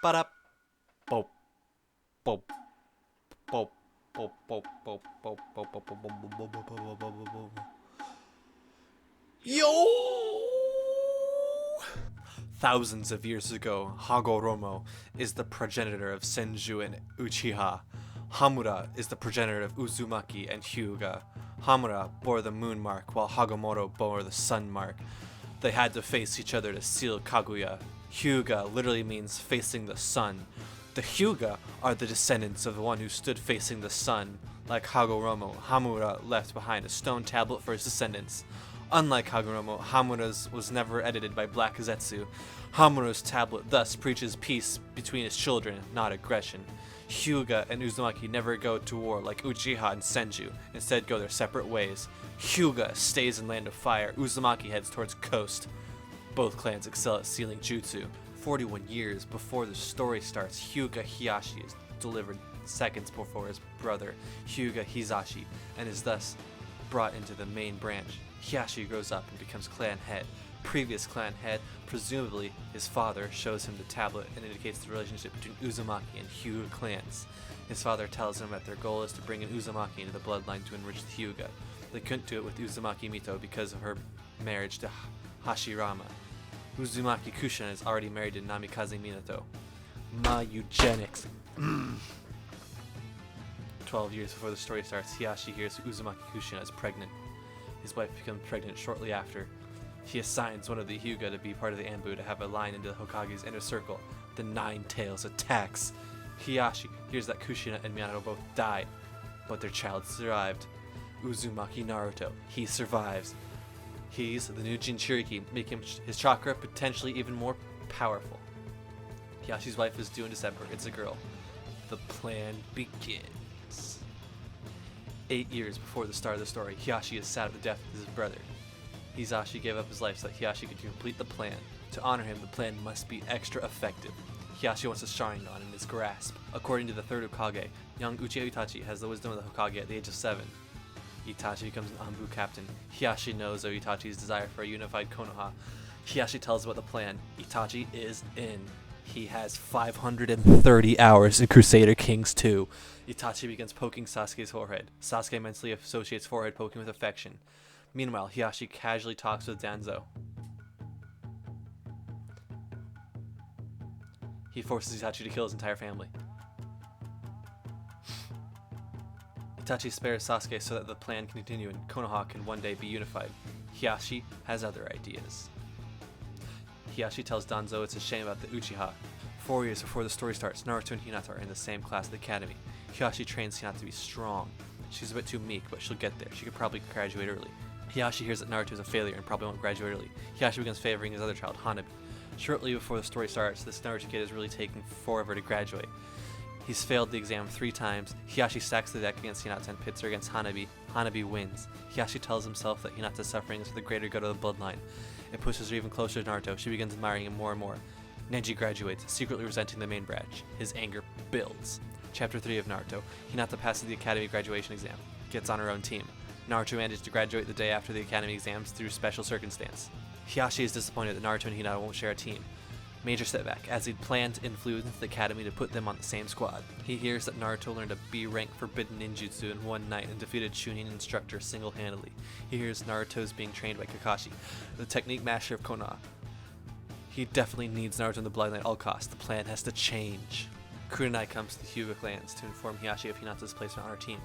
Ba-da. Boop. Boop. Boop. Boop. Boop. Boop. Boop. Boop. Boop. Yo! Thousands of years ago, Hagoromo is the progenitor of Senju and Uchiha. Hamura is the progenitor of Uzumaki and Hyuga. Hamura bore the moon mark, while Hagoromo bore the sun mark. They had to face each other to seal Kaguya. Hyuga literally means facing the sun. The Hyuga are the descendants of the one who stood facing the sun. Like Hagoromo, Hamura left behind a stone tablet for his descendants. Unlike Hagoromo, Hamura's was never edited by Black Zetsu. Hamura's tablet thus preaches peace between his children, not aggression. Hyuga and Uzumaki never go to war like Uchiha and Senju, instead go their separate ways. Hyuga stays in Land of Fire, Uzumaki heads towards Coast. Both clans excel at sealing jutsu. 41 years before the story starts, Hyuga Hiyashi is delivered seconds before his brother, Hyuga Hizashi, and is thus brought into the main branch. Hiyashi grows up and becomes clan head. Previous clan head, presumably his father, shows him the tablet and indicates the relationship between Uzumaki and Hyuga clans. His father tells him that their goal is to bring in Uzumaki into the bloodline to enrich the Hyuga. They couldn't do it with Uzumaki Mito because of her marriage to Hashirama. Uzumaki Kushina is already married to Namikaze Minato. My eugenics. 12 years before the story starts, Hiyashi hears Uzumaki Kushina is pregnant. His wife becomes pregnant shortly after. He assigns one of the Hyuga to be part of the Anbu to have a line into the Hokage's inner circle. The Nine Tails attacks. Hiyashi hears that Kushina and Minato both died, but their child survived. Uzumaki Naruto. He survives. He's the new Jinchuriki, making his chakra potentially even more powerful. Hiyashi's wife is due in December. It's a girl. The plan begins. 8 years before the start of the story, Hiyashi is sad at the death of his brother. Hizashi gave up his life so that Hiyashi could complete the plan. To honor him, the plan must be extra effective. Hiyashi wants a Sharingan in his grasp. According to the third Hokage, young Uchiha Itachi has the wisdom of the Hokage at the age of 7. Itachi becomes an Anbu captain. Hiyashi knows of Itachi's desire for a unified Konoha. Hiyashi tells about the plan. Itachi is in. He has 530 hours in Crusader Kings 2. Itachi begins poking Sasuke's forehead. Sasuke mentally associates forehead poking with affection. Meanwhile, Hiyashi casually talks with Danzo. He forces Itachi to kill his entire family. Itachi spares Sasuke so that the plan can continue and Konoha can one day be unified. Hiyashi has other ideas. Hiyashi tells Danzo it's a shame about the Uchiha. 4 years before the story starts, Naruto and Hinata are in the same class at the academy. Hiyashi trains Hinata to be strong. She's a bit too meek, but she'll get there. She could probably graduate early. Hiyashi hears that Naruto is a failure and probably won't graduate early. Hiyashi begins favoring his other child, Hanabi. Shortly before the story starts, this Naruto kid is really taking forever to graduate. He's failed the exam 3 times. Hiyashi stacks the deck against Hinata and pits her against Hanabi. Hanabi wins. Hiyashi tells himself that Hinata's suffering is for the greater good of the bloodline. It pushes her even closer to Naruto. She begins admiring him more and more. Neji graduates, secretly resenting the main branch. His anger builds. Chapter 3 of Naruto. Hinata passes the academy graduation exam. Gets on her own team. Naruto manages to graduate the day after the academy exams through special circumstance. Hiyashi is disappointed that Naruto and Hinata won't share a team. Major setback, as he'd planned to influence the academy to put them on the same squad. He hears that Naruto learned a B-rank forbidden ninjutsu in one night and defeated Chunin instructor single-handedly. He hears Naruto's being trained by Kakashi, the technique master of Konoha. He definitely needs Naruto in the bloodline at all costs. The plan has to change. Kunai comes to the Hyuga clans to inform Hiyashi of Hinata's placement on her team.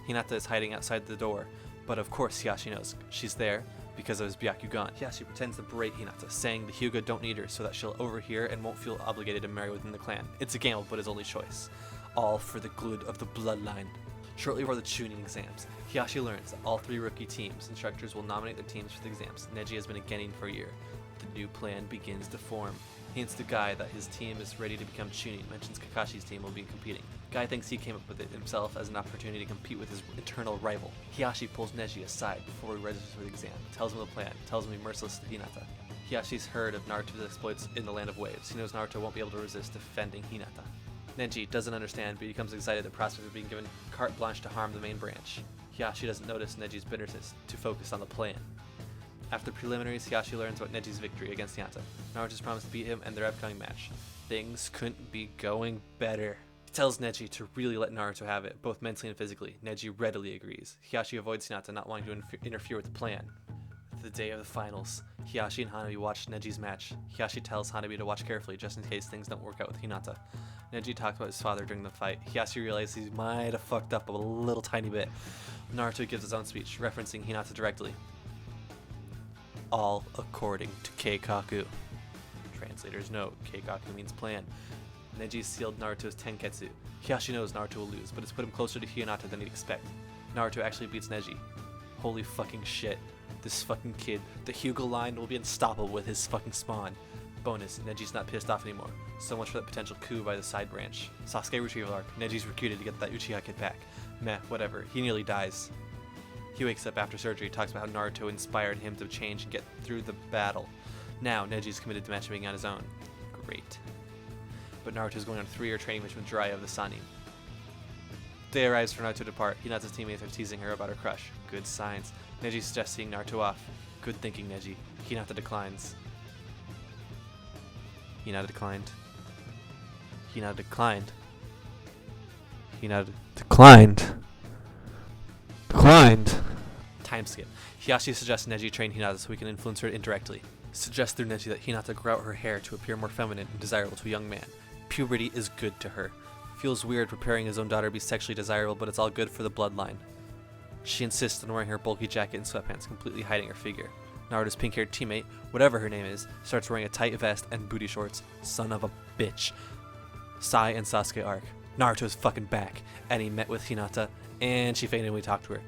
Hinata is hiding outside the door, but of course Hiyashi knows. She's there because of his Byakugan. Hiyashi pretends to berate Hinata, saying the Hyuga don't need her so that she'll overhear and won't feel obligated to marry within the clan. It's a gamble, but his only choice. All for the good of the bloodline. Shortly before the Chunin exams, Hiyashi learns that all 3 rookie teams instructors will nominate their teams for the exams. Neji has been a genin for a year. The new plan begins to form. He hints to Guy that his team is ready to become Chunin, mentions Kakashi's team will be competing. Guy thinks he came up with it himself as an opportunity to compete with his eternal rival. Hiyashi pulls Neji aside before he registers for the exam, tells him the plan, tells him to be merciless to Hinata. Hiyashi's heard of Naruto's exploits in the Land of Waves. He knows Naruto won't be able to resist defending Hinata. Neji doesn't understand, but he becomes excited at the prospect of being given carte blanche to harm the main branch. Hiyashi doesn't notice Neji's bitterness to focus on the plan. After preliminaries, Hiyashi learns about Neji's victory against Hinata. Naruto's promised to beat him and their upcoming match. Things couldn't be going better. He tells Neji to really let Naruto have it, both mentally and physically. Neji readily agrees. Hiyashi avoids Hinata, not wanting to interfere with the plan. The day of the finals, Hiyashi and Hanabi watch Neji's match. Hiyashi tells Hanabi to watch carefully just in case things don't work out with Hinata. Neji talks about his father during the fight. Hiyashi realizes he might have fucked up a little tiny bit. Naruto gives his own speech, referencing Hinata directly. All according to Keikaku. Translator's note, Keikaku means plan. Neji sealed Naruto's Tenketsu. Hiyashi knows Naruto will lose, but it's put him closer to Hinata than he'd expect. Naruto actually beats Neji. Holy fucking shit. This fucking kid. The Hyuga line will be unstoppable with his fucking spawn. Bonus, Neji's not pissed off anymore. So much for that potential coup by the side branch. Sasuke retrieval arc. Neji's recruited to get that Uchiha kid back. Meh, whatever. He nearly dies. He wakes up after surgery, talks about how Naruto inspired him to change and get through the battle. Now, Neji's committed to matchmaking on his own. Great. But Naruto's going on a 3-year training mission with Jiraiya of the Sannin. Day arrives for Naruto to depart. Hinata's teammates are teasing her about her crush. Good signs. Neji suggests seeing Naruto off. Good thinking, Neji. Hinata declines. Hinata declined. Hinata declined. Hinata declined. Declined. Time skip. Hiyashi suggests Neji train Hinata so he can influence her indirectly. Suggests through Neji that Hinata grow out her hair to appear more feminine and desirable to a young man. Puberty is good to her. Feels weird preparing his own daughter to be sexually desirable, but it's all good for the bloodline. She insists on wearing her bulky jacket and sweatpants, completely hiding her figure. Naruto's pink-haired teammate, whatever her name is, starts wearing a tight vest and booty shorts. Son of a bitch. Sai and Sasuke arc. Naruto's fucking back, and he met with Hinata, and she fainted when we talked to her.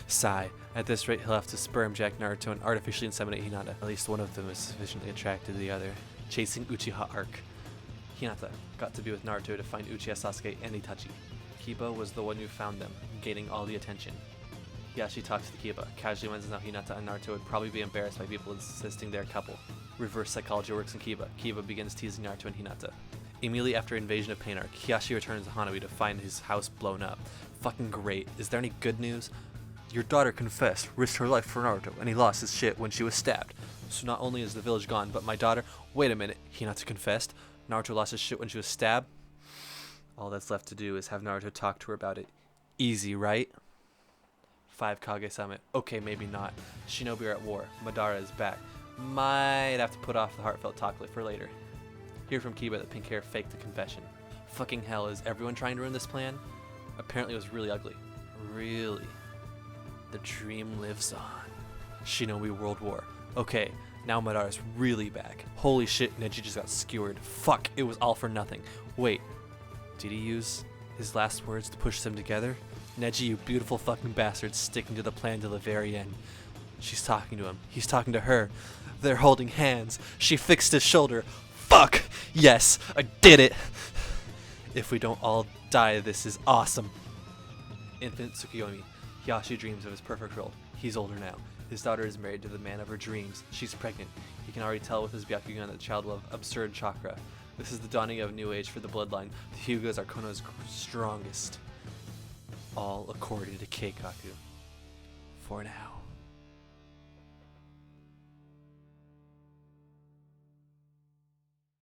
Sai. At this rate, he'll have to sperm jack Naruto and artificially inseminate Hinata. At least one of them is sufficiently attracted to the other. Chasing Uchiha arc. Hinata got to be with Naruto to find Uchiha, Sasuke, and Itachi. Kiba was the one who found them, gaining all the attention. Hiyashi talks to Kiba, casually mentions how Hinata and Naruto would probably be embarrassed by people insisting they're a couple. Reverse psychology works in Kiba. Kiba begins teasing Naruto and Hinata. Immediately after Invasion of Pain arc, Hiyashi returns to Hanabi to find his house blown up. Fucking great. Is there any good news? Your daughter confessed, risked her life for Naruto, and he lost his shit when she was stabbed. So not only is the village gone, but my daughter— Wait a minute, Hinata confessed? Naruto lost his shit when she was stabbed? All that's left to do is have Naruto talk to her about it. Easy, right? 5 Kage Summit. Okay, maybe not. Shinobi are at war. Madara is back. Might have to put off the heartfelt talk for later. Hear from Kiba that pink hair faked the confession. Fucking hell, is everyone trying to ruin this plan? Apparently it was really ugly. Really. The dream lives on. Shinobi World War. Okay, now Madara's really back. Holy shit, Neji just got skewered. Fuck, it was all for nothing. Wait, did he use his last words to push them together? Neji, you beautiful fucking bastard, sticking to the plan till the very end. She's talking to him. He's talking to her. They're holding hands. She fixed his shoulder. Fuck! Yes, I did it! If we don't all die, this is awesome. Infant Tsukuyomi. Hiyashi dreams of his perfect world. He's older now. His daughter is married to the man of her dreams. She's pregnant. He can already tell with his Byakugan that the child will have absurd chakra. This is the dawning of a new age for the bloodline. The Hyugas are Konoha's strongest. All according to Keikaku. For now.